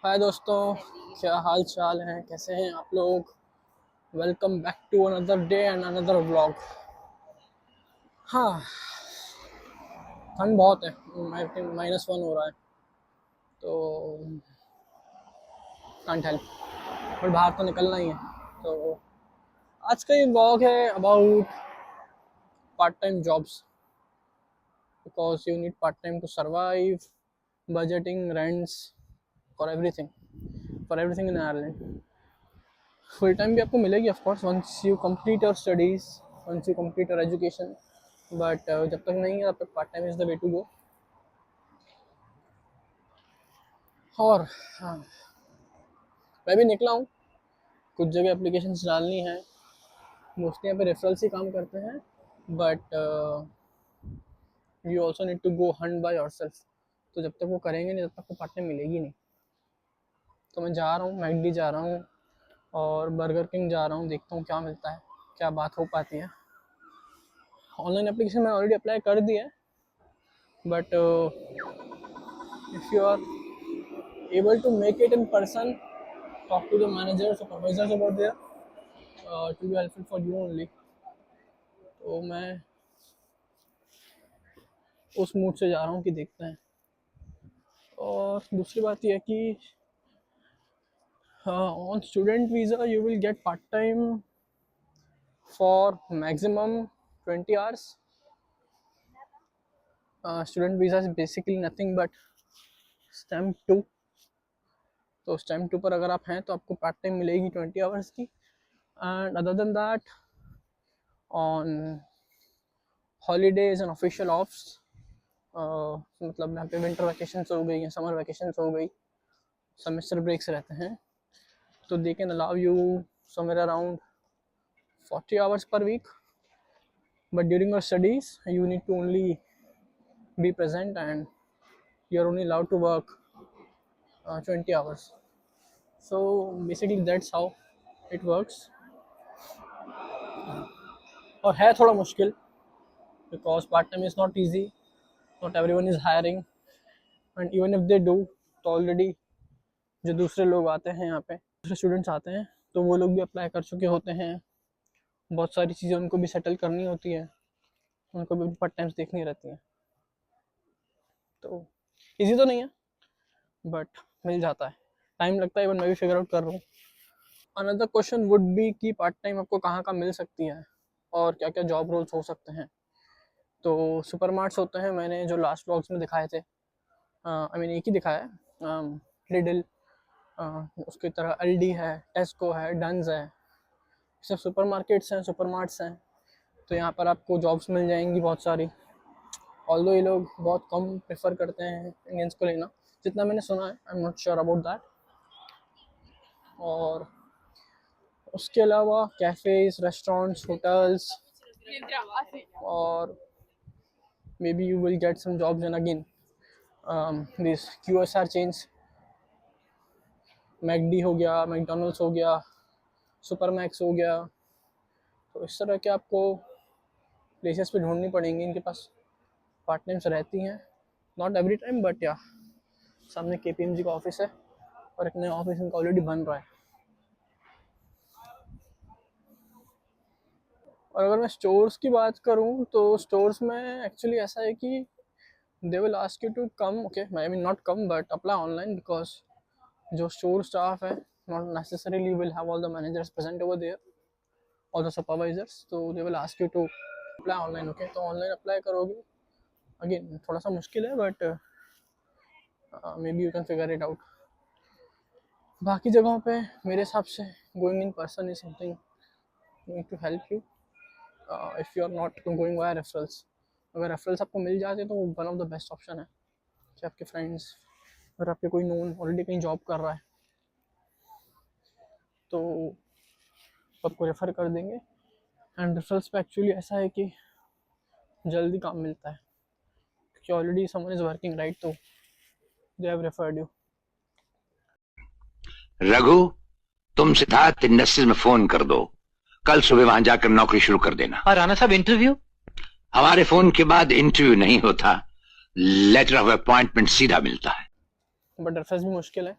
हाय दोस्तों, क्या हाल चाल है, कैसे हैं आप लोग। Welcome back to another day and another vlog. हाँ, ठंड बहुत है। आई थिंक -1 हो रहा है, तो कांट हेल्प, बट बाहर तो निकलना ही है। तो आज का ये व्लॉग है about part time jobs, because you need part time to survive, budgeting, rents, for everything in Ireland. Full time भी आपको मिलेगी of course once you complete your studies, once you complete your education, but जब तक नहीं है तब तक part time is the way to go. और हाँ, मैं भी निकला हूँ, कुछ जगह एप्लीकेशंस डालनी है। मोस्टली यहाँ पे रेफरल्स ही काम करते हैं, but you also need to go hunt by yourself. तो जब तक वो करेंगे नहीं तब तक वो पार्ट टाइम मिलेगी नहीं। तो मैं जा रहा हूँ, मैकडी जा रहा हूँ और बर्गर किंग जा रहा हूँ, देखता हूँ क्या मिलता है, क्या बात हो पाती है। ऑनलाइन एप्लीकेशन मैं ऑलरेडी अप्लाई कर दिया है, but if you are able to make it in person, talk to the manager, supervisors about there, it will be helpful for you only. तो मैं उस मूड से जा रहा हूँ कि देखते हैं। और दूसरी बात यह है कि on student visa you will gate part time for maximum 20 hours. Student visa is basically nothing but stamp 2। तो स्टैम्प 2 पर अगर आप हैं तो आपको पार्ट टाइम मिलेगी 20 आवर्स की। And other than that, on holidays and official offs, मतलब यहाँ पे विंटर वैकेशंस हो गई या समर वैकेशंस हो गई, सेमेस्टर ब्रेक्स रहते हैं, तो they can allow you somewhere around 40 hours per week, but during your studies you need to only be present and you're only allowed to work 20 hours. So basically that's how it works. और है थोड़ा मुश्किल, because part time is not easy, not everyone is hiring, and even if they do, तो already जो दूसरे लोग आते हैं यहाँ पे, दूसरे स्टूडेंट्स आते हैं, तो वो लोग भी अप्लाई कर चुके होते हैं। बहुत सारी चीज़ें उनको भी सेटल करनी होती है, उनको भी पार्ट टाइम्स देखनी रहती हैं। तो ईजी तो नहीं है, बट मिल जाता है, टाइम लगता है, इवन मैं भी फिगर आउट कर रहा हूँ। अनदर क्वेश्चन वुड बी कि पार्ट टाइम आपको कहाँ का मिल सकती है और क्या क्या जॉब रोल्स हो सकते हैं। तो सुपर मार्ट्स होते हैं, मैंने जो लास्ट व्लॉग्स में दिखाए थे, आई मीन एक ही दिखाया है, लिडल, उसकी तरह एलडी है, टेस्को है, डन्स है, सब सुपर मार्केट्स हैं, सुपर मार्ट्स हैं। तो यहाँ पर आपको जॉब्स मिल जाएंगी बहुत सारी। ऑल्दो ये लोग बहुत कम प्रेफर करते हैं इंडियंस को लेना, जितना मैंने सुना है, I am not sure about that. और उसके अलावा कैफ़ेज, रेस्टोरेंट्स, होटल्स, और maybe you will get some jobs in again this QSR change, McD हो गया, मैकडोनल्ड्स हो गया, सुपर मैक्स हो गया। तो इस तरह के आपको प्लेसेस पे ढूंढनी पड़ेंगी, इनके पास पार्ट टाइम्स रहती हैं, नॉट एवरी टाइम, बट या सामने KPMG का ऑफिस है और एक नया ऑफिस इनका ऑलरेडी बन रहा है। और अगर मैं स्टोर्स की बात करूं तो स्टोर्स में एक्चुअली ऐसा है कि they will ask you to come, okay, I mean not come but apply online, because जो स्टोर स्टाफ है not necessarily will have all the managers present over there और द सुपरवाइजर्स, तो they will ask you to apply online. Okay, तो online apply करोगे, again थोड़ा सा मुश्किल है, but maybe you can figure it out. बाकी जगहों पे मेरे हिसाब से going in person is something going to help you if you are not going via referrals. अगर रेफरल्स आपको मिल जाते तो one of the best option है कि आपके फ्रेंड्स, अगर आपके कोई नोन ऑलरेडी कहीं जॉब कर रहा है तो आपको रेफ़र कर देंगे। एंड रेफरल्स पे एक्चुअली ऐसा है कि जल्दी काम मिलता है, क्योंकि already someone is working, right, तो they have referred you. Raghu, तुम सिद्धार्थ इंडस्ट्रीज में फोन कर दो, कल सुबह वहां जाकर नौकरी शुरू कर देना। और राणा साहब इंटरव्यू? हमारे फोन के बाद इंटरव्यू नहीं होता, लेटर ऑफ अपॉइंटमेंट सीधा मिलता है। बट रेफरेंस भी मुश्किल है,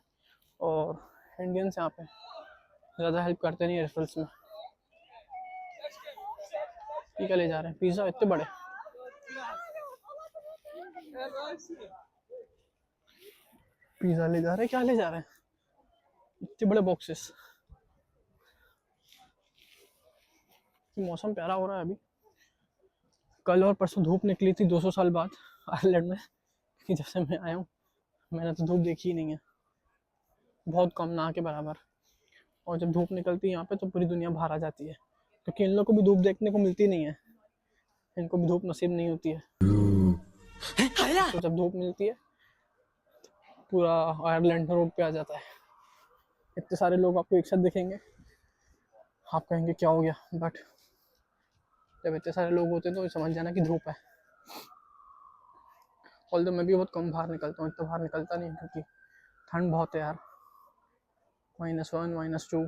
और इंडियंस यहाँ पे ज़्यादा हेल्प करते नहीं रेफरल्स में। ये क्या ले जा रहे हैं? पिज़्ज़ा इतने बड़े। पिज़्ज़ा ले जा रहे हैं, क्या ले जा रहे हैं? इतने बड़े बॉक्सेस। मौसम प्यारा हो रहा है अभी। कल और परसों धूप निकली थी 200 साल बाद आयरलैंड में, कि जब से मैं आया हूँ मैंने तो धूप देखी ही नहीं है, बहुत कम, ना के बराबर। और जब धूप निकलती है यहाँ पे तो पूरी दुनिया बाहर आ जाती है, क्योंकि इन लोग को भी धूप देखने को मिलती नहीं है, इनको भी धूप नसीब नहीं होती है। तो जब धूप मिलती है पूरा आयरलैंड रोड पे आ जाता है। इतने सारे लोग आपको एक साथ दिखेंगे, आप कहेंगे क्या हो गया, बट जब इतने सारे लोग होते हैं तो समझ जाना कि धूप है। ऑल्दो मैं भी बहुत कम बाहर निकलता हूँ, इतना बाहर निकलता नहीं क्योंकि ठंड बहुत है यार, -1 -2।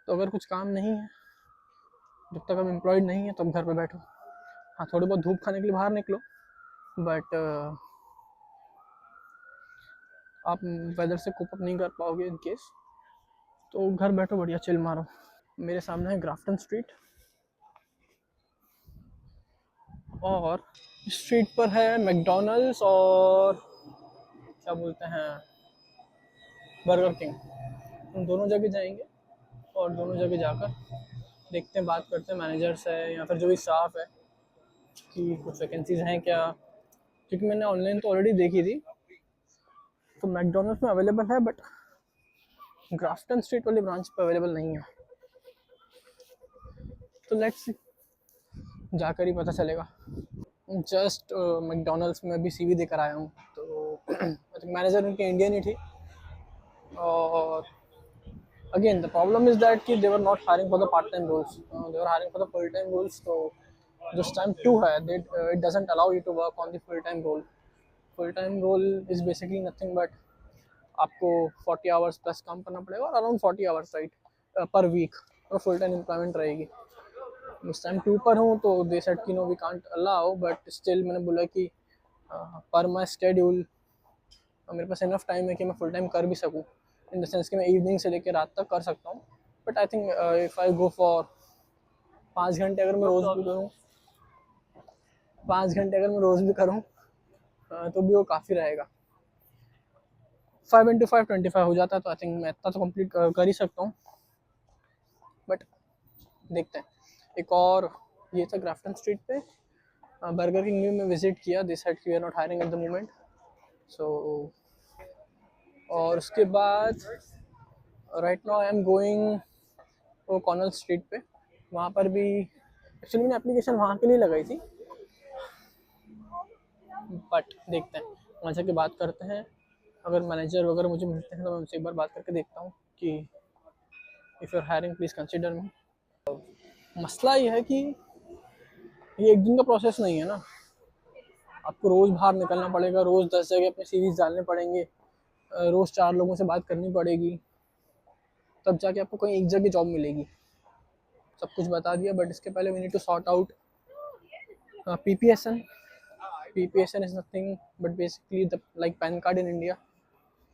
तो अगर कुछ काम नहीं है, जब तक आप एम्प्लॉयड नहीं है तो आप घर पे बैठो। हाँ, थोड़ी बहुत धूप खाने के लिए बाहर निकलो, बट आप वेदर से कोप अप नहीं कर पाओगे इन केस, तो घर बैठो, बढ़िया चिल मारो। मेरे सामने है ग्राफ्टन स्ट्रीट, और स्ट्रीट पर है मैकडोनल्ड्स और क्या बोलते हैं, बर्गर किंग। हम दोनों जगह जाएंगे और दोनों जगह जाकर देखते हैं, बात करते हैं मैनेजर से या फिर जो भी स्टाफ है कि कुछ वैकेंसीज हैं क्या, क्योंकि मैंने ऑनलाइन तो ऑलरेडी देखी थी। तो मैकडोनल्ड्स में अवेलेबल है, बट ग्राफ्टन स्ट्रीट वाली ब्रांच पे अवेलेबल नहीं है। तो लेट्स जाकर ही पता चलेगा। जस्ट मैकडोनल्ड्स में अभी सीवी देकर आया हूँ, तो मैनेजर उनकी इंडियन ही थी। और again the problem is that कि they were not hiring for the part time roles, they were hiring for the full time roles. तो जो स्टैम्प 2 है, it doesn't allow you to work on the full time role. Full time role is basically nothing but आपको 40 hours plus काम करना पड़ेगा, और around 40 hours right per week, और full time employment रहेगी। इस टाइम 2 पर हूँ तो दे सेड कि no we can't allow, but still मैंने बोला कि पर माई शेड्यूल मेरे पास इनफ टाइम है कि मैं फुल टाइम कर भी सकूँ, इन द सेंस कि मैं इवनिंग से लेकर रात तक कर सकता हूँ। But I think if I go for 5 घंटे अगर मैं रोज़ भी करूँ, 5 घंटे अगर मैं रोज़ भी करूँ तो भी वो काफ़ी रहेगा। 5 × 5 25 हो जाता है, तो आई थिंक मैं इतना तो कंप्लीट कर ही सकता हूँ, बट देखते हैं। एक और ये था ग्राफ्टन स्ट्रीट पे, बर्गर किंग में विजिट किया, this side we are not hiring at the moment. So और उसके बाद right now I am going वो कॉर्नल स्ट्रीट पे, वहाँ पर भी एक्चुअली मैंने एप्लीकेशन वहाँ के लिए लगाई थी, बट देखते हैं, वहाँ जाके बात करते हैं। अगर मैनेजर वगैरह मुझे मिलते हैं तो मैं उनसे एक बार बात करके देखता हूँ कि if you are hiring please consider me. मसला ये है कि ये एक दिन का प्रोसेस नहीं है ना, आपको रोज़ बाहर निकलना पड़ेगा, रोज़ 10 जगह अपने सीरीज डालने पड़ेंगे, रोज़ 4 लोगों से बात करनी पड़ेगी, तब जाके आपको कहीं एक जगह जॉब मिलेगी। सब कुछ बता दिया, बट इसके पहले we need to sort out PPSN। PPSN is nothing but basically the like PAN card in India.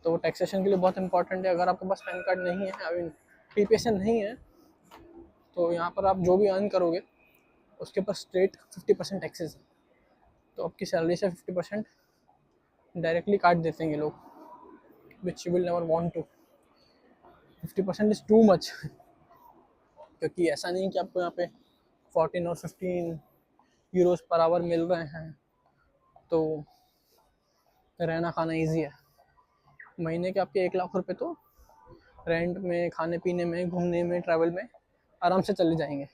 तो टैक्सेशन के लिए बहुत इंपॉर्टेंट है। अगर आपके पास पैन कार्ड नहीं है, आई मीन PPSN नहीं है, तो यहाँ पर आप जो भी अर्न करोगे उसके ऊपर स्ट्रेट 50% टैक्सेस है। तो आपकी सैलरी से 50% डायरेक्टली काट देते हैं ये लोग, which you will never want to. 50% is too much, क्योंकि ऐसा नहीं कि आपको यहाँ पे 14 और 15 यूरोस पर आवर मिल रहे हैं तो रहना खाना इजी है। महीने के आपके 1 लाख रुपए तो रेंट में, खाने पीने में, घूमने में, ट्रैवल में आराम से चले जाएंगे।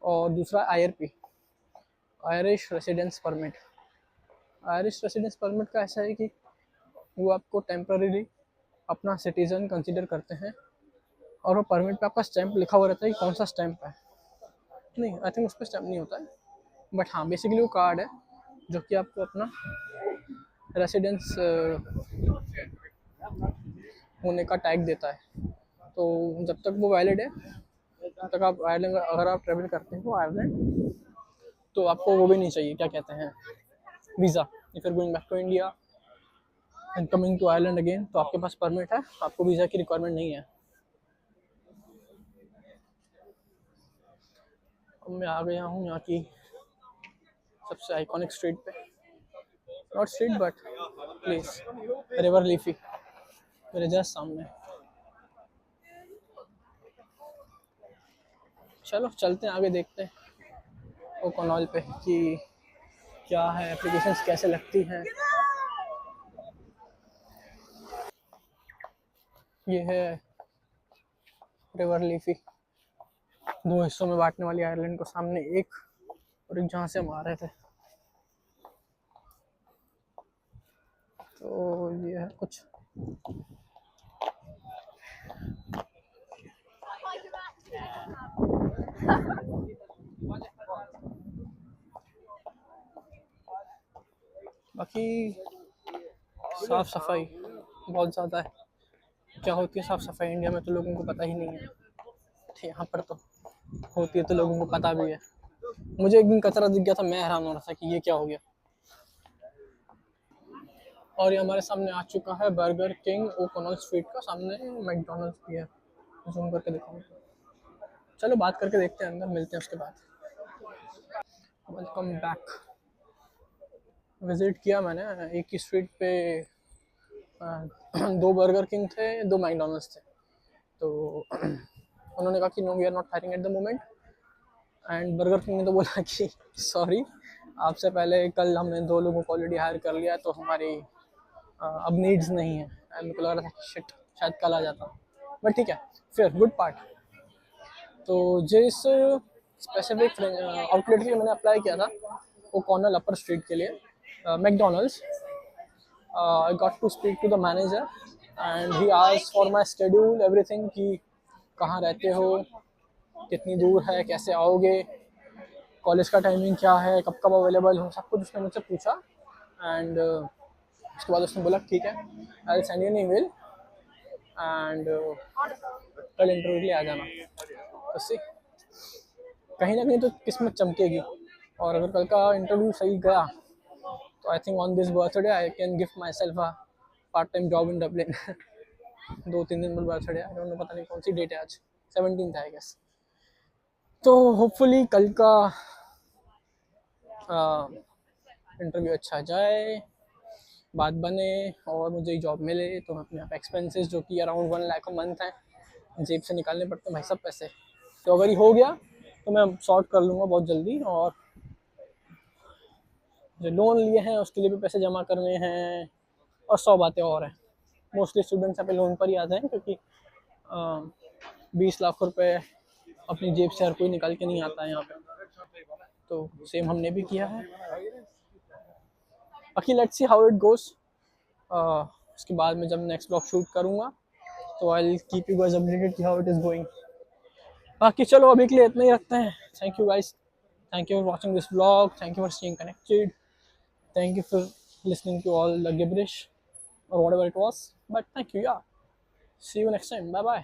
और दूसरा IRP, Irish residence permit. Irish residence permit का ऐसा है कि वो आपको टेम्पररी अपना सिटीज़न कंसिडर करते हैं, और वो परमिट पे आपका स्टैंप लिखा हुआ रहता है कि कौन सा स्टैंप है। नहीं, आई थिंक उस पर स्टैंप नहीं होता है, बट हाँ बेसिकली वो कार्ड है जो कि आपको अपना रेसिडेंस होने का टैग देता है। तो जब तक वो वैलिड है तब तक आप आयरलैंड, अगर आप ट्रैवल करते हैं तो आयरलैंड, तो आपको वो भी नहीं चाहिए, क्या कहते हैं, visa. If you are going back to India, and coming to Ireland again, तो आपके पास परमिट है, आपको वीज़ा की रिक्वायरमेंट नहीं है। अब मैं आ गया हूँ यहाँ की सबसे आइकॉनिक स्ट्रीट पे, not street but place, river leafy, मेरे जस्ट सामने। चलो चलते हैं आगे, देखते हैं ओकोनॉल पे कि क्या है, एप्लीकेशंस कैसे लगती हैं। ये है रिवर लीफी, दो हिस्सों में बांटने वाली आयरलैंड को, सामने एक और एक जहाँ से हम आ रहे थे। तो ये है कुछ। बाकी साफ सफाई बहुत ज़्यादा है। क्या होती है साफ सफाई इंडिया में तो लोगों को पता ही नहीं है, यहाँ पर तो होती है तो लोगों को पता भी है। मुझे एक दिन कचरा दिख गया था, मैं हैरान हो रहा था कि ये क्या हो गया। और ये हमारे सामने आ चुका है बर्गर किंग ओकोनॉल स्ट्रीट का, सामने मैकडोनल्ड्स भी है, जूम करके दिखाऊंगा। चलो बात करके देखते हैं, अंदर मिलते हैं उसके बाद। Welcome back. विजिट किया मैंने, एक ही स्ट्रीट पे दो बर्गर किंग थे, दो मैकडोनल्ड्स थे। तो उन्होंने कहा कि no we are not hiring at the moment, and Burger King ने तो बोला कि सॉरी, आपसे पहले कल हमने दो लोगों को ऑलरेडी हायर कर लिया, तो हमारी अब नीड्स नहीं है। एंड मेरे को लग रहा था कि शिट, शायद कल आ जाता, बट ठीक है, फिर गुड पार्ट। तो जिस स्पेसिफिक आउटलेट के लिए मैंने अप्लाई किया था, वो कॉर्नर अपर स्ट्रीट के लिए McDonald's, I got to speak to the manager and he asked for my schedule, everything, कि कहाँ रहते हो, कितनी दूर है, कैसे आओगे, कॉलेज का टाइमिंग क्या है, कब कब अवेलेबल हो, सब कुछ उसने मुझसे पूछा। एंड उसके बाद उसने बोला ठीक है, I will send you an email and कल इंटरव्यू के लिए आ जाना। तो सी कहीं ना कहीं तो किस्मत चमकेगी, और अगर कल का इंटरव्यू सही गया तो I think on this birthday I can gift my self a part time job in Dublin. 2-3 दिन बाद बर्थडे है, डोंट नो, पता नहीं कौन सी डेट है आज, 17th है आई गेस। तो होपफुली कल का इंटरव्यू अच्छा जाए, बात बने और मुझे जॉब मिले, तो मैं अपने आप एक्सपेंसेस जो कि अराउंड 1 लाख मंथ हैं जेब से निकालने पड़ते हैं भाई सब पैसे। तो अगर ये हो गया तो मैं सॉर्ट कर लूँगा बहुत जल्दी, और जो लोन लिए हैं उसके लिए भी पैसे जमा करने हैं, और 100 बातें और हैं। मोस्टली स्टूडेंट्स यहाँ पे लोन पर ही आते हैं, क्योंकि 20 लाख रुपए अपनी जेब से हर कोई निकाल के नहीं आता है यहाँ पे। तो सेम हमने भी किया है। बाकी let's see how it goes. उसके बाद में जब नेक्स्ट ब्लॉग शूट करूँगा तो I will keep you guys updated कि हाउ इट इज़ गोइंग। बाकी चलो अभी के लिए इतना ही रखते हैं। Thank you guys, thank you for watching this blog, thank you for staying connected, thank you for listening to all the gibberish or whatever it was, but thank you, yeah. See you next time, bye bye.